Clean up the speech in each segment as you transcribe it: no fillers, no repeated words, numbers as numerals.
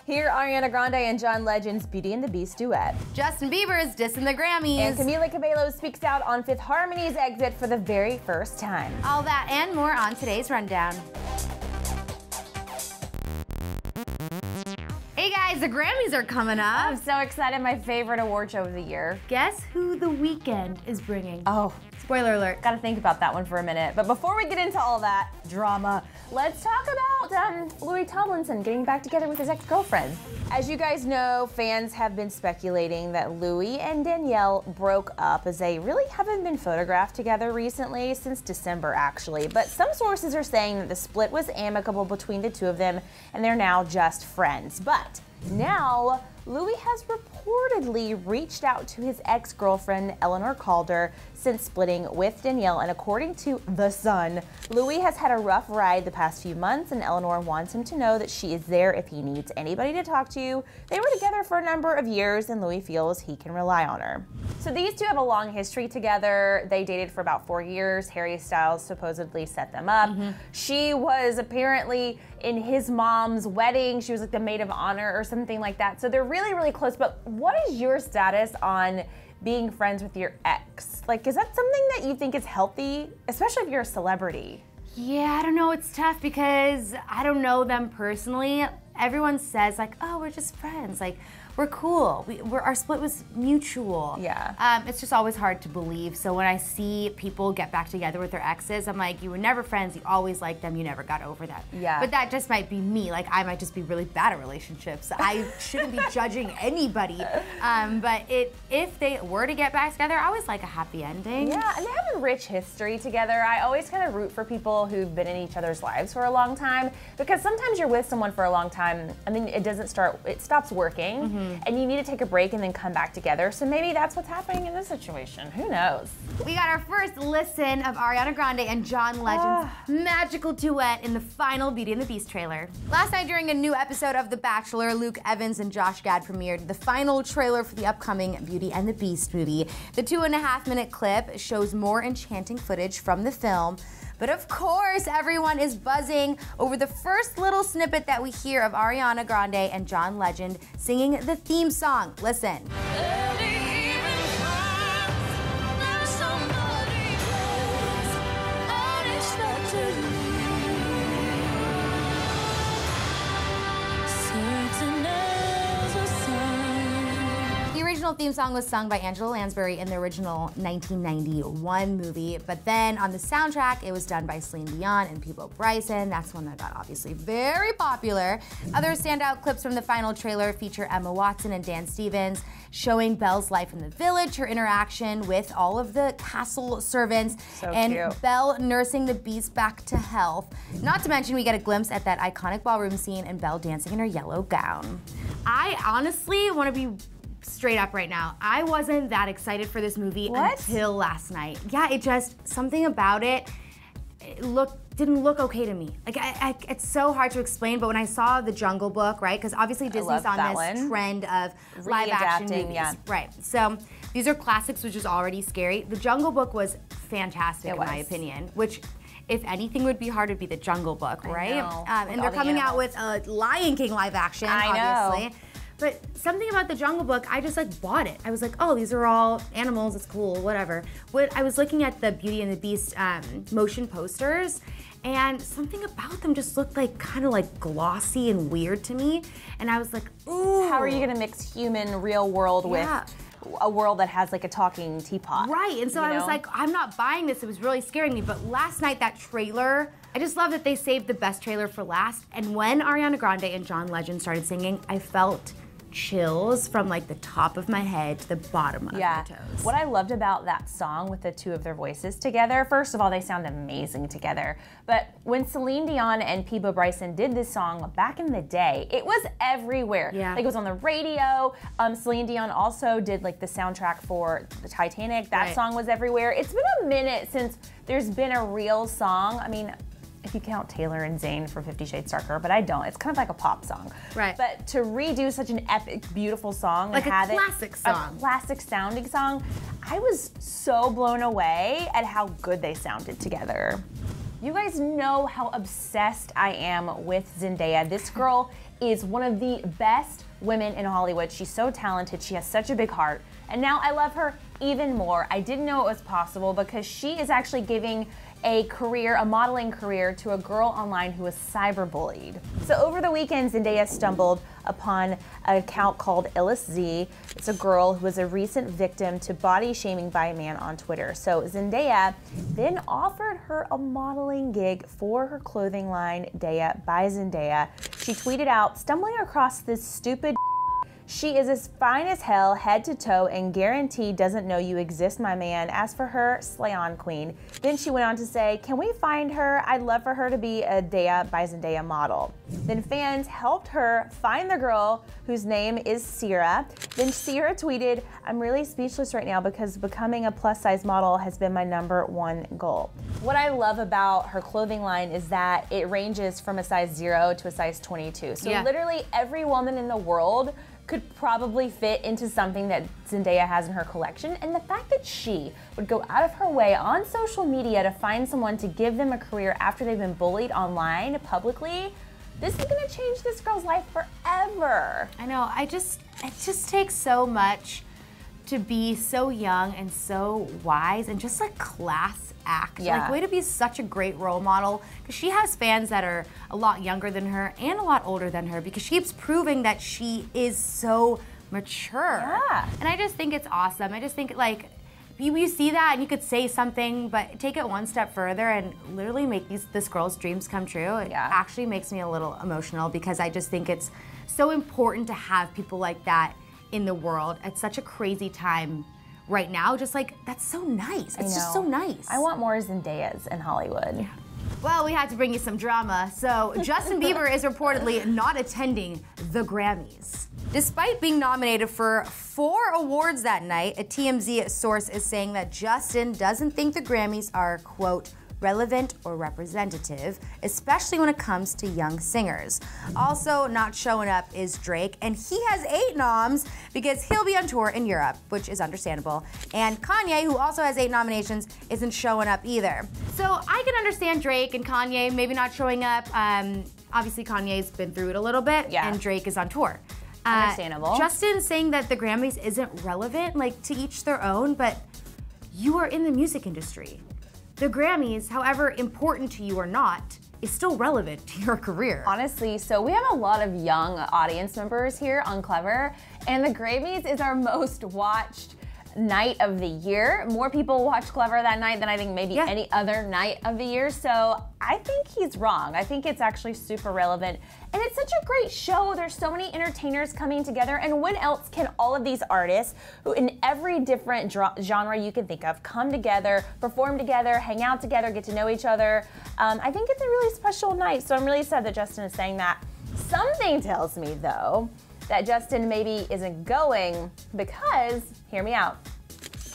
Hear Ariana Grande and John Legend's Beauty and the Beast duet. Justin Bieber's dissing the Grammys. And Camila Cabello speaks out on Fifth Harmony's exit for the very first time. All that and more on today's Rundown. Hey guys, the Grammys are coming up. I'm so excited, my favorite award show of the year. Guess who The Weeknd is bringing? Oh. Spoiler alert. Gotta think about that one for a minute. But before we get into all that drama, let's talk about Louis Tomlinson getting back together with his ex-girlfriend. As you guys know, fans have been speculating that Louis and Danielle broke up, as they really haven't been photographed together recently, since December actually. But some sources are saying that the split was amicable between the two of them and they're now just friends. But now, Louis has reportedly reached out to his ex-girlfriend, Eleanor Calder, since splitting with Danielle, and according to The Sun, Louis has had a rough ride the past few months, and Eleanor wants him to know that she is there if he needs anybody to talk to. They were together for a number of years, and Louis feels he can rely on her. So these two have a long history together. They dated for about 4 years. Harry Styles supposedly set them up. She was apparently in his mom's wedding. She was like the maid of honor or something like that. So they're really, really close. But what is your status on being friends with your ex? Like, is that something that you think is healthy, especially if you're a celebrity? Yeah, I don't know. It's tough because I don't know them personally. Everyone says like, oh, we're just friends. Like, we're cool. Our split was mutual. Yeah. It's just always hard to believe. So when I see people get back together with their exes, I'm like, you were never friends. You always liked them. You never got over that. Yeah. But that just might be me. Like, I might just be really bad at relationships. I shouldn't be judging anybody. But if they were to get back together, I always like a happy ending. Yeah, and they have a rich history together. I always kind of root for people who've been in each other's lives for a long time, because sometimes you're with someone for a long time and then it stops working. And you need to take a break and then come back together. So maybe that's what's happening in this situation. Who knows? We got our first listen of Ariana Grande and John Legend's magical duet in the final Beauty and the Beast trailer. Last night during a new episode of The Bachelor, Luke Evans and Josh Gad premiered the final trailer for the upcoming Beauty and the Beast movie. The 2.5-minute clip shows more enchanting footage from the film. But of course, everyone is buzzing over the first little snippet that we hear of Ariana Grande and John Legend singing the theme song. Listen. The original theme song was sung by Angela Lansbury in the original 1991 movie, but then on the soundtrack it was done by Selena and Bieber Bryson. That's one that got obviously very popular. Other standout clips from the final trailer feature Emma Watson and Dan Stevens showing Belle's life in the village, her interaction with all of the castle servants, and cute. Belle nursing the beast back to health. Not to mention we get a glimpse at that iconic ballroom scene and Belle dancing in her yellow gown. I honestly want to be straight up right now. I wasn't that excited for this movie until last night. Yeah, it just, something about it, didn't look okay to me. Like, it's so hard to explain, but when I saw The Jungle Book, right, because obviously Disney's on this trend of live action movies. Yeah. Right, so these are classics, which is already scary. The Jungle Book was fantastic in my opinion, which if anything would be hard, it'd be The Jungle Book, right? And they're coming out with a Lion King live action, obviously. But something about The Jungle Book, I just like bought it. I was like, oh, these are all animals, it's cool, whatever. I was looking at the Beauty and the Beast motion posters, and something about them just looked like kind of like glossy and weird to me. And I was like, ooh. How are you gonna mix human real world with a world that has like a talking teapot? Right, and so I was like, I'm not buying this. It was really scaring me. But last night, that trailer, I just love that they saved the best trailer for last. And when Ariana Grande and John Legend started singing, I felt chills from like the top of my head to the bottom of my toes. What I loved about that song with the two of their voices together, first of all, they sound amazing together. But when Celine Dion and Bieber Bryson did this song back in the day, it was everywhere. Yeah. Like, it was on the radio. Celine Dion also did like the soundtrack for the Titanic. That song was everywhere. It's been a minute since there's been a real song. I mean, if you count Taylor and Zayn for 50 Shades Darker, but I don't. It's kind of like a pop song. Right. But to redo such an epic, beautiful song like and have a classic song. A classic sounding song, I was so blown away at how good they sounded together. You guys know how obsessed I am with Zendaya. This girl is one of the best women in Hollywood. She's so talented. She has such a big heart. And now I love her even more. I didn't know it was possible because she is actually giving a modeling career to a girl online who was cyberbullied. So over the weekend, Zendaya stumbled upon an account called IllisZ. It's a girl who was a recent victim to body shaming by a man on Twitter. So Zendaya then offered her a modeling gig for her clothing line, Daya by Zendaya. She tweeted out, "Stumbling across this stupid she is as fine as hell, head to toe, and guaranteed doesn't know you exist, my man. As for her, slay on queen." Then she went on to say, "Can we find her? I'd love for her to be a Daya by Zendaya model." Then fans helped her find the girl whose name is Sierra. Then Sierra tweeted, "I'm really speechless right now because becoming a plus size model has been my #1 goal." What I love about her clothing line is that it ranges from a size 0 to a size 22. So literally every woman in the world could probably fit into something that Zendaya has in her collection. And the fact that she would go out of her way on social media to find someone to give them a career after they've been bullied online publicly, this is gonna change this girl's life forever. I know, it just takes so much to be so young and so wise and just like class act. Yeah. Like, way to be such a great role model, because she has fans that are a lot younger than her and a lot older than her, because she keeps proving that she is so mature. Yeah. And I just think it's awesome. I just think, like, you see that and you could say something, but take it one step further and literally make this girl's dreams come true. It actually makes me a little emotional, because I just think it's so important to have people like that in the world at such a crazy time right now. Just like, that's so nice. It's just so nice. I want more Zendayas in Hollywood. Yeah. Well, we had to bring you some drama. So Justin Bieber is reportedly not attending the Grammys. Despite being nominated for 4 awards that night, a TMZ source is saying that Justin doesn't think the Grammys are, quote, relevant or representative, especially when it comes to young singers. Also not showing up is Drake, and he has 8 noms because he'll be on tour in Europe, which is understandable. And Kanye, who also has 8 nominations, isn't showing up either. So I can understand Drake and Kanye maybe not showing up. Obviously Kanye's been through it a little bit, and Drake is on tour. Understandable. Justin saying that the Grammys isn't relevant, like, to each their own, but you are in the music industry. The Grammys, however important to you or not, is still relevant to your career. Honestly, so we have a lot of young audience members here on Clevver, and the Grammys is our most watched night of the year. More people watch Clevver that night than I think maybe any other night of the year, so I think he's wrong. I think it's actually super relevant, and it's such a great show. There's so many entertainers coming together, and when else can all of these artists, who in every different genre you can think of, come together, perform together, hang out together, get to know each other. I think it's a really special night, so I'm really sad that Justin is saying that. Something tells me, though, that Justin maybe isn't going because, hear me out,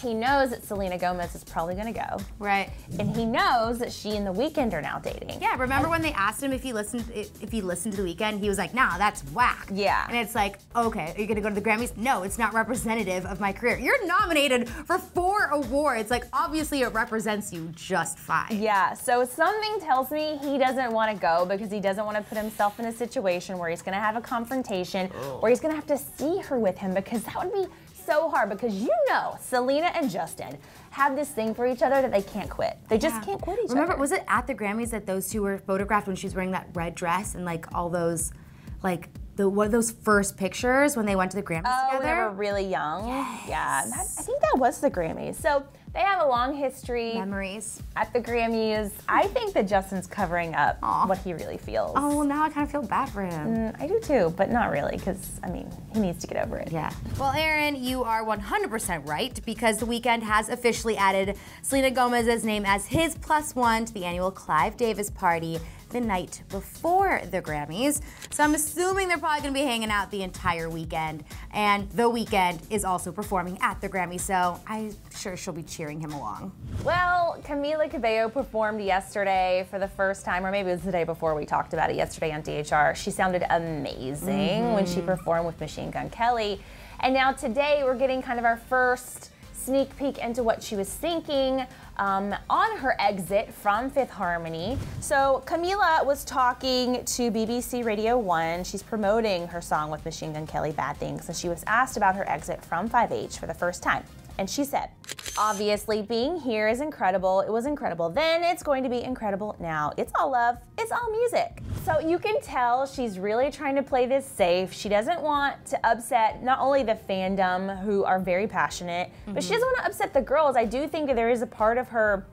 he knows that Selena Gomez is probably gonna go. Right. And he knows that she and The Weeknd are now dating. Yeah, remember when they asked him if he listened to The Weeknd? He was like, nah, that's whack. Yeah. And it's like, okay, are you gonna go to the Grammys? No, it's not representative of my career. You're nominated for 4 awards. Like, obviously it represents you just fine. Yeah, so something tells me he doesn't wanna go because he doesn't wanna put himself in a situation where he's gonna have a confrontation, where he's gonna have to see her with him, because that would be so hard, because you know Selena and Justin have this thing for each other that they can't quit. They just can't quit each other. Remember, was it at the Grammys that those two were photographed when she was wearing that red dress and like all those, like, one of those first pictures when they went to the Grammys together? Oh, when they were really young? Yes. Yeah, I think that was the Grammys. So they have a long history. Memories. At the Grammys. I think that Justin's covering up what he really feels. Oh, well, now I kind of feel bad for him. I do too, but not really, because, I mean, he needs to get over it. Yeah. Well, Erin, you are 100% right, because The Weeknd has officially added Selena Gomez's name as his +1 to the annual Clive Davis party the night before the Grammys. So I'm assuming they're probably gonna be hanging out the entire weekend. And The Weeknd is also performing at the Grammys, so I'm sure she'll be cheering him along. Well, Camila Cabello performed yesterday for the first time, or maybe it was the day before. We talked about it yesterday on DHR. She sounded amazing when she performed with Machine Gun Kelly. And now today we're getting kind of our first sneak peek into what she was thinking on her exit from Fifth Harmony. So Camila was talking to BBC Radio 1. She's promoting her song with Machine Gun Kelly, Bad Things, and she was asked about her exit from 5H for the first time. And she said, obviously being here is incredible. It was incredible then, it's going to be incredible now. It's all love, it's all music. So you can tell she's really trying to play this safe. She doesn't want to upset not only the fandom, who are very passionate, but she doesn't want to upset the girls. I do think that there is a part of her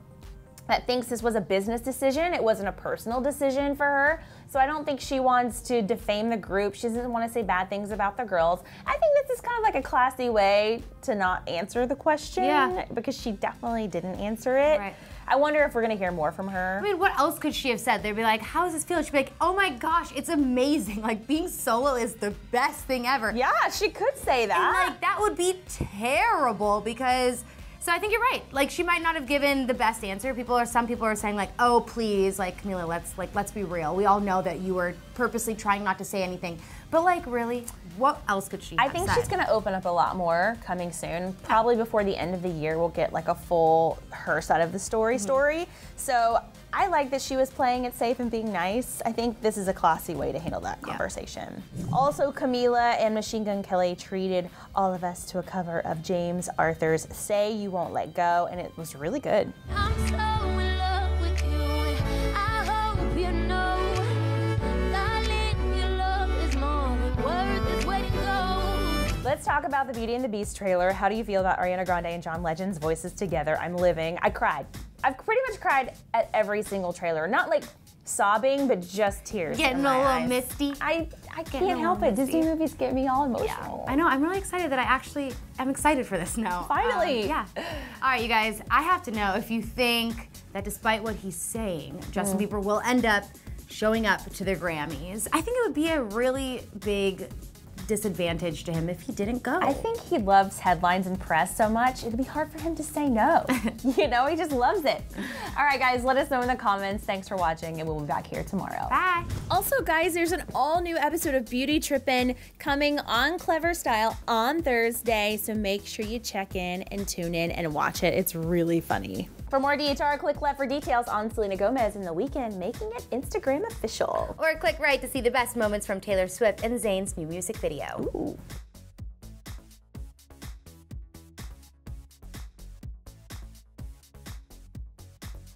that thinks this was a business decision. It wasn't a personal decision for her. So I don't think she wants to defame the group. She doesn't want to say bad things about the girls. I think this is kind of like a classy way to not answer the question, because she definitely didn't answer it. Right. I wonder if we're gonna hear more from her. I mean, what else could she have said? They'd be like, how does this feel? She'd be like, oh my gosh, it's amazing. Like, being solo is the best thing ever. Yeah, she could say that. And like, that would be terrible, because so I think you're right. Like, she might not have given the best answer. Some people are saying like, oh please, like Camila, let's be real. We all know that you were purposely trying not to say anything. But like, really, what else could she have I think said? she's gonna open up a lot more coming soon. Probably before the end of the year, we'll get like a full her side of the story. So I like that she was playing it safe and being nice. I think this is a classy way to handle that conversation. Also, Camila and Machine Gun Kelly treated all of us to a cover of James Arthur's Say You Won't Let Go, and it was really good. I'm so in love with you, and I hope you know, darling, your love is more than worth its weight in gold. Let's talk about the Beauty and the Beast trailer. How do you feel about Ariana Grande and John Legend's voices together? I'm living. I cried. I've pretty much cried at every single trailer. Not like sobbing, but just tears. Getting a little misty. I can't help it. Disney movies get me all emotional. Yeah, I know. I'm really excited that I actually am excited for this now. Finally. Yeah. All right, you guys. I have to know if you think that despite what he's saying, Justin Bieber will end up showing up to the Grammys. I think it would be a really big disadvantage to him if he didn't go. I think he loves headlines and press so much, it'd be hard for him to say no. You know, he just loves it. All right, guys, let us know in the comments. Thanks for watching, and we'll be back here tomorrow. Bye. Also, guys, there's an all-new episode of Beauty Trippin' coming on Clevver Style on Thursday, so make sure you check in and tune in and watch it. It's really funny. For more DHR, click left for details on Selena Gomez and The Weeknd making it Instagram official. Or click right to see the best moments from Taylor Swift and Zayn's new music video. Ooh.